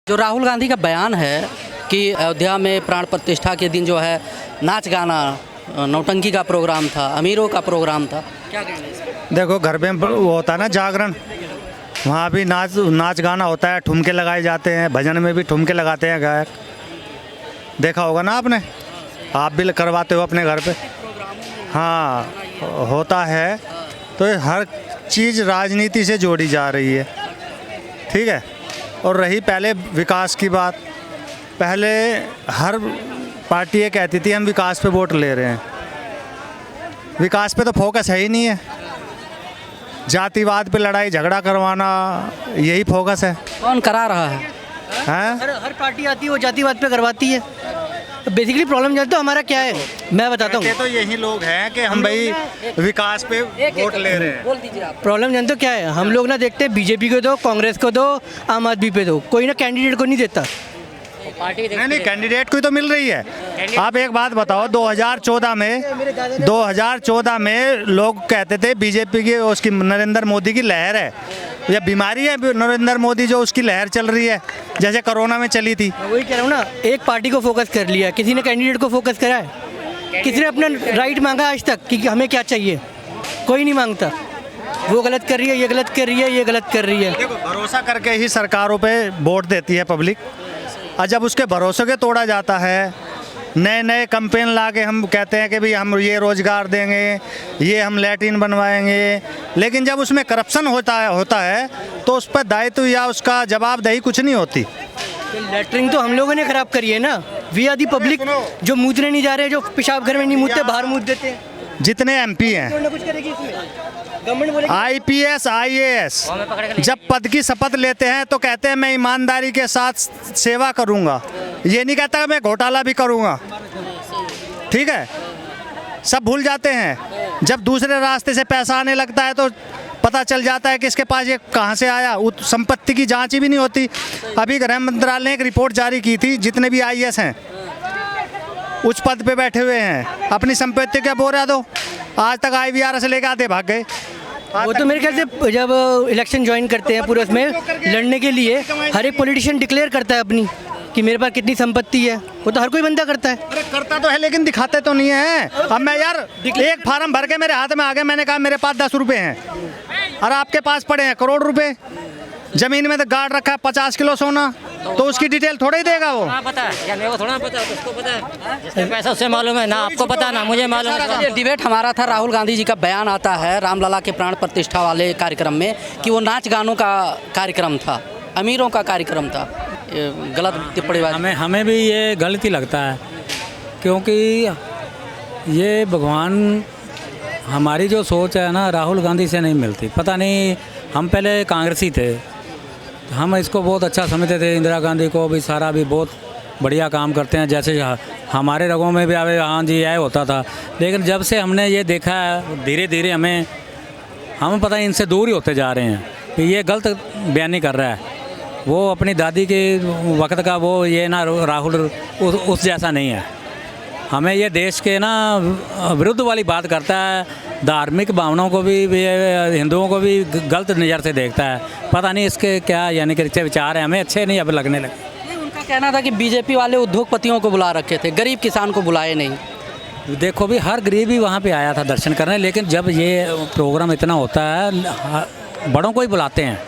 जो राहुल गांधी का बयान है कि अयोध्या में प्राण प्रतिष्ठा के दिन जो है नाच गाना, नौटंकी का प्रोग्राम था, अमीरों का प्रोग्राम था, क्या कहेंगे इस पर? देखो, घर में वो होता है ना जागरण, वहाँ भी नाच गाना होता है, ठुमके लगाए जाते हैं, भजन में भी ठुमके लगाते हैं गायक। देखा होगा ना आपने, आप भी करवाते हो अपने घर पे। हाँ, होता है। तो ये हर चीज़ राजनीति से जोड़ी जा रही है, ठीक है। और रही पहले विकास की बात, पहले हर पार्टी ये कहती थी हम विकास पे वोट ले रहे हैं। विकास पे तो फोकस है ही नहीं है, जातिवाद पे लड़ाई झगड़ा करवाना, यही फोकस है। कौन करा रहा है? हैं? हर पार्टी आती है वो जातिवाद पे करवाती है। बेसिकली प्रॉब्लम जानते हो हमारा क्या है, मैं बताता हूँ। तो यही लोग हैं कि हम भाई विकास पे वोट ले रहे हैं। बोल दीजिए आप। प्रॉब्लम जानते हो क्या है, हम लोग ना देखते हैं बीजेपी को दो, कांग्रेस को दो, आम आदमी पे दो, कोई ना कैंडिडेट को नहीं देता। नहीं, कैंडिडेट को ही तो मिल रही है। आप एक बात बताओ, 2014 में लोग कहते थे बीजेपी की, उसकी नरेंद्र मोदी की लहर है या बीमारी है नरेंद्र मोदी जो उसकी लहर चल रही है, जैसे कोरोना में चली थी। मैं वही कह रहा हूँ ना, एक पार्टी को फोकस कर लिया, किसी ने कैंडिडेट को फोकस करा है? किसी ने अपना राइट मांगा आज तक कि हमें क्या चाहिए? कोई नहीं मांगता। वो गलत कर रही है, ये गलत कर रही है, ये गलत कर रही है। देखो, भरोसा करके ही सरकारों पे वोट देती है पब्लिक, और जब उसके भरोसे के तोड़ा जाता है, नए नए कैंपेन ला के हम कहते हैं कि भाई हम ये रोज़गार देंगे, ये हम लैट्रिन बनवाएंगे, लेकिन जब उसमें करप्शन होता है तो उस पर दायित्व या उसका जवाबदेही कुछ नहीं होती। लेटरिंग तो हम लोगों ने खराब करी है ना, वी आर दी पब्लिक। जो मूतने नहीं जा रहे, जो पेशाब घर में नहीं मूतते, बाहर मूत देते हैं। जितने एमपी हैं, कुछ करेगी इसमें गवर्नमेंट बोलेगी। आईपीएस IAS जब पद की शपथ लेते हैं तो कहते हैं मैं ईमानदारी के साथ सेवा करूंगा, ये नहीं कहता मैं घोटाला भी करूंगा, ठीक है। सब भूल जाते हैं। जब दूसरे रास्ते से पैसा आने लगता है तो पता चल जाता है कि इसके पास ये कहाँ से आया। संपत्ति की जांच ही भी नहीं होती। अभी गृह मंत्रालय ने एक रिपोर्ट जारी की थी, जितने भी IAS हैं उच्च पद पे बैठे हुए हैं, अपनी संपत्ति क्या बोरा दो, आज तक IVR से लेकर आते भाग गए। वो तो मेरे ख्याल से जब इलेक्शन ज्वाइन करते हैं पूरे उसमें लड़ने के लिए, हर एक पॉलिटिशियन डिक्लेयर करता है अपनी कि मेरे पास कितनी संपत्ति है। वो तो हर कोई बंदा करता है। अरे करता तो है लेकिन दिखाते तो नहीं है। अब मैं यार एक फार्म भर के मेरे हाथ में आ गया, मैंने कहा मेरे पास 10 रुपए हैं और आपके पास पड़े हैं करोड़ रुपए, जमीन में तो गाड़ रखा है 50 किलो सोना, तो उसकी डिटेल थोड़ा ही देगा वो। पता है क्या? मेरे को थोड़ा पता है, उसको पता है। जिसके पैसा उससे मालूम है ना, आपको पता ना मुझे मालूम है। ये डिबेट हमारा था, राहुल गांधी जी का बयान आता है रामलला के प्राण प्रतिष्ठा वाले कार्यक्रम में कि वो नाच गानों का कार्यक्रम था, अमीरों का कार्यक्रम था। ये गलत टिप्पणी बात। हमें भी ये गलत ही लगता है, क्योंकि ये भगवान, हमारी जो सोच है ना राहुल गांधी से नहीं मिलती। पता नहीं, हम पहले कांग्रेसी थे, हम इसको बहुत अच्छा समझते थे, इंदिरा गांधी को भी, सारा भी बहुत बढ़िया काम करते हैं, जैसे हमारे रगों में भी आवे, हाँ जी यह होता था। लेकिन जब से हमने ये देखा है, धीरे धीरे हम पता है इनसे दूर ही होते जा रहे हैं कि ये गलत बयानी कर रहा है। वो अपनी दादी के वक्त का वो ये ना राहुल उस जैसा नहीं है। हमें ये देश के ना विरुद्ध वाली बात करता है, धार्मिक भावनाओं को भी हिंदुओं को भी गलत नज़र से देखता है। पता नहीं इसके क्या यानी कि अच्छे विचार हैं, हमें अच्छे नहीं अब लगने लगे। उनका कहना था कि बीजेपी वाले उद्योगपतियों को बुला रखे थे, गरीब किसान को बुलाए नहीं। देखो भी, हर गरीब ही वहाँ पे आया था दर्शन करने, लेकिन जब ये प्रोग्राम इतना होता है, बड़ों को ही बुलाते हैं,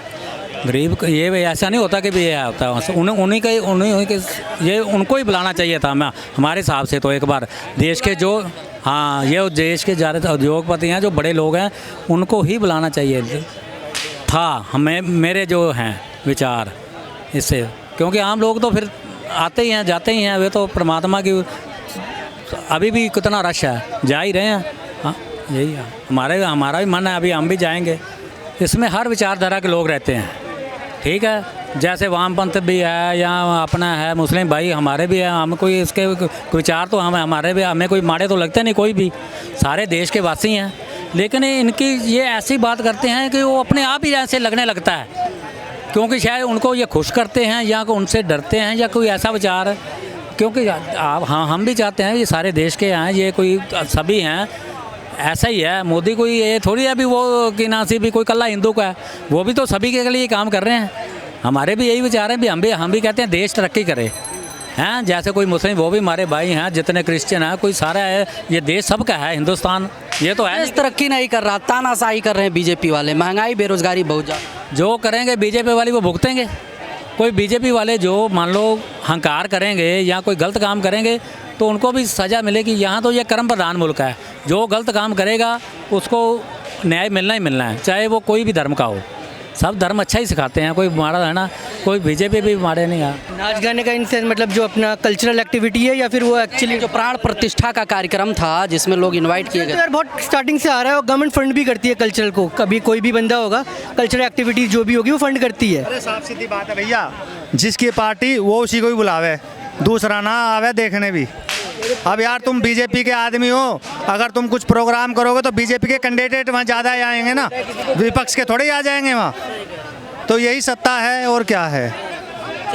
गरीब ये ऐसा नहीं होता कि भी ये होता है। उन्हीं के ये उनको ही बुलाना चाहिए था हमारे हिसाब से। तो एक बार देश के जो, हाँ, ये देश के ज़्यादा उद्योगपति हैं, जो बड़े लोग हैं, उनको ही बुलाना चाहिए था। हमें, मेरे जो हैं विचार इससे, क्योंकि आम लोग तो फिर आते ही हैं जाते ही हैं, वे तो परमात्मा की, अभी भी कितना रश है, जा ही रहे हैं। हाँ, यही है हमारा भी मन है, अभी हम भी जाएंगे। इसमें हर विचारधारा के लोग रहते हैं, ठीक है। जैसे वामपंथ भी है या अपना है मुस्लिम भाई हमारे भी है, हम कोई इसके विचार तो हमारे भी, हमें कोई माड़े तो लगते नहीं, कोई भी, सारे देश के वासी हैं। लेकिन इनकी ये ऐसी बात करते हैं कि वो अपने आप ही ऐसे लगने लगता है, क्योंकि शायद उनको ये खुश करते हैं या उनसे डरते हैं या कोई ऐसा विचार है। क्योंकि हाँ, हम भी चाहते हैं ये सारे देश के हैं, ये कोई सभी हैं, ऐसा ही है। मोदी कोई ये थोड़ी है अभी वो कि नासी भी कोई कल्ला हिंदू का है, वो भी तो सभी के लिए काम कर रहे हैं। हमारे भी यही विचार हैं भी हम भी कहते हैं देश तरक्की करे हैं, जैसे कोई मुस्लिम वो भी हमारे भाई हैं, जितने क्रिश्चियन हैं कोई सारा है, ये देश सबका है हिंदुस्तान, ये तो है देश तरक्की नहीं कर रहा, तानाशाही कर रहे हैं बीजेपी वाले, महंगाई बेरोजगारी बहुत ज़्यादा। जो करेंगे बीजेपी वाली वो भुगतेंगे। कोई बीजेपी वाले जो मान लो हंकार करेंगे या कोई गलत काम करेंगे तो उनको भी सज़ा मिलेगी। यहाँ तो ये कर्म प्रधान मुल्क है, जो गलत काम करेगा उसको न्याय मिलना ही मिलना है, चाहे वो कोई भी धर्म का हो। सब धर्म अच्छा ही सिखाते हैं, कोई माड़ा है ना, कोई बीजेपी भी मारे नहीं है। नाच गाने का इन सेंस मतलब जो अपना कल्चरल एक्टिविटी है या फिर वो एक्चुअली जो प्राण प्रतिष्ठा का कार्यक्रम था जिसमें लोग इनवाइट किए गए, यार बहुत स्टार्टिंग से आ रहा है और गवर्नमेंट फंड भी करती है कल्चरल को। कभी कोई भी बंदा होगा कल्चरल एक्टिविटीज़ जो भी होगी वो फंड करती है। अरे साफ सीधी बात है भैया, जिसकी पार्टी वो उसी को ही बुलावे, दूसरा ना आवे देखने भी। अब यार तुम बीजेपी के आदमी हो, अगर तुम कुछ प्रोग्राम करोगे तो बीजेपी के कैंडिडेट वहाँ ज़्यादा आएंगे ना, विपक्ष के थोड़े ही आ जाएंगे वहाँ। तो यही सत्ता है और क्या है।